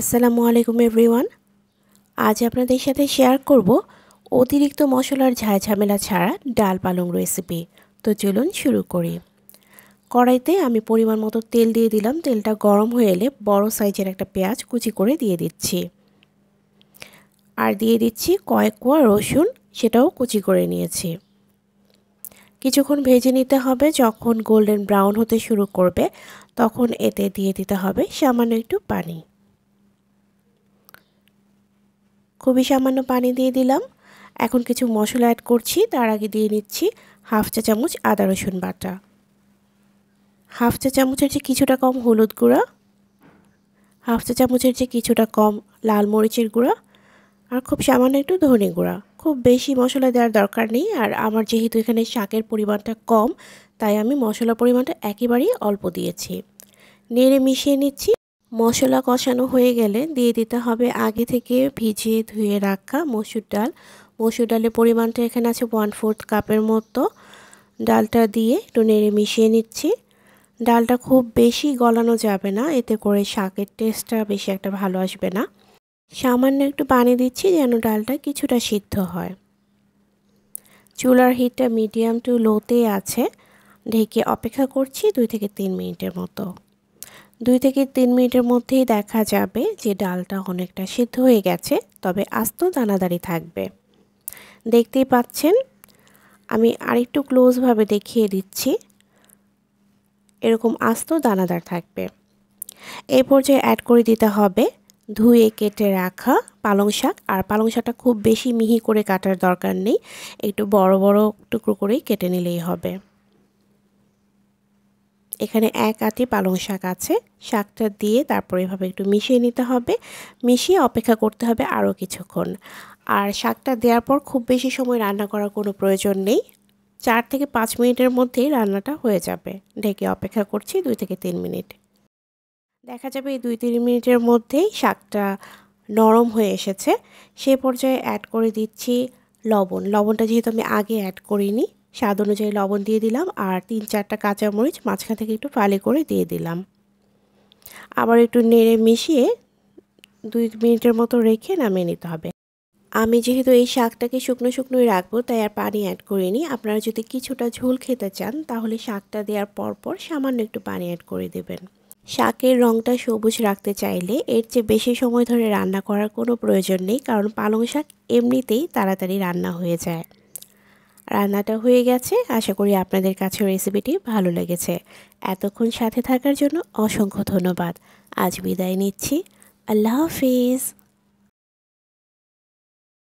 আসসালামু আলাইকুম এভরিওয়ান। আজ আপনাদের সাথে শেয়ার করব অতিরিক্ত মশলার ঝামেলা ছাড়া ডাল পালং রেসিপি। তো চলুন শুরু করি। কড়াইতে আমি পরিমাণ মতো তেল দিয়ে দিলাম। তেলটা গরম হয়ে এলে বড় সাইজের একটা পেঁয়াজ কুচি করে দিয়ে দিচ্ছি, আর দিয়ে দিচ্ছি কয়েক কোয়া রসুন, সেটাও কুচি করে নিয়েছি। কিছুক্ষণ ভেজে নিতে হবে। যখন গোল্ডেন ব্রাউন হতে শুরু করবে তখন এতে দিয়ে দিতে হবে সামান্য একটু পানি। খুবই সামান্য পানি দিয়ে দিলাম। এখন কিছু মশলা অ্যাড করছি। তার আগে দিয়ে নিচ্ছি হাফ চা চামচ আদা রসুন বাটা, হাফ চা চামচের যে কিছুটা কম হলুদ গুঁড়া, হাফ চা চামচের যে কিছুটা কম লাল মরিচের গুঁড়া, আর খুব সামান্য একটু ধনে গুঁড়া। খুব বেশি মশলা দেওয়ার দরকার নেই। আর আমার যেহেতু এখানে শাকের পরিমাণটা কম, তাই আমি মশলার পরিমাণটা একেবারেই অল্প দিয়েছি। নেড়ে মিশিয়ে নিচ্ছি। মশলা কষানো হয়ে গেলে দিয়ে দিতে হবে আগে থেকে ভিজিয়ে ধুয়ে রাখা মসুর ডাল। মসুর ডালের পরিমাণটা এখানে আছে 1/4 কাপের মতো। ডালটা দিয়ে একটু নেড়ে মিশিয়ে নিচ্ছি। ডালটা খুব বেশি গলানো যাবে না, এতে করে শাকের টেস্টটা বেশি একটা ভালো আসবে না। সামান্য একটু পানি দিচ্ছি যেন ডালটা কিছুটা সিদ্ধ হয়। চুলার হিটটা মিডিয়াম টু লোতে আছে। ঢেকে অপেক্ষা করছি 2 থেকে 3 মিনিটের মতো। 2 থেকে 3 মিনিটের মধ্যেই দেখা যাবে যে ডালটা অনেকটা সিদ্ধ হয়ে গেছে, তবে আস্ত দানাদারি থাকবে। দেখতেই পাচ্ছেন, আমি আরেকটু ক্লোজভাবে দেখিয়ে দিচ্ছি। এরকম আস্ত দানাদার থাকবে। এই পর্যায়ে অ্যাড করে দিতে হবে ধুয়ে কেটে রাখা পালং শাক। আর পালং শাকটা খুব বেশি মিহি করে কাটার দরকার নেই, একটু বড় বড় টুকরো করেই কেটে নিলেই হবে। এখানে 1 আঁটি পালং শাক আছে। শাকটা দিয়ে তারপর এভাবে একটু মিশিয়ে নিতে হবে। মিশিয়ে অপেক্ষা করতে হবে আরও কিছুক্ষণ। আর শাকটা দেওয়ার পর খুব বেশি সময় রান্না করার কোনো প্রয়োজন নেই। 4 থেকে 5 মিনিটের মধ্যেই রান্নাটা হয়ে যাবে। ঢেকে অপেক্ষা করছি 2 থেকে 3 মিনিট। দেখা যাবে এই 2-3 মিনিটের মধ্যেই শাকটা নরম হয়ে এসেছে। সেই পর্যায়ে অ্যাড করে দিচ্ছি লবণ। লবণটা যেহেতু আমি আগে অ্যাড করিনি, স্বাদ অনুযায়ী লবণ দিয়ে দিলাম। আর 3-4টা কাঁচামরিচ মাঝখান থেকে একটু ফালি করে দিয়ে দিলাম। আবার একটু নেড়ে মিশিয়ে 2 মিনিটের মতো রেখে নামিয়ে নিতে হবে। আমি যেহেতু এই শাকটাকে শুকনো শুকনোই রাখবো, তাই আর পানি অ্যাড করিনি। আপনারা যদি কিছুটা ঝোল খেতে চান তাহলে শাকটা দেওয়ার পর সামান্য একটু পানি অ্যাড করে দেবেন। শাকের রঙটা সবুজ রাখতে চাইলে এর চেয়ে বেশি সময় ধরে রান্না করার কোনো প্রয়োজন নেই, কারণ পালং শাক এমনিতেই তাড়াতাড়ি রান্না হয়ে যায়। রান্নাটা হয়ে গেছে। আশা করি আপনাদের কাছে রেসিপিটি ভালো লেগেছে। এতক্ষণ সাথে থাকার জন্য অসংখ্য ধন্যবাদ। আজ বিদায় নিচ্ছি। আল্লাহ হাফিজ।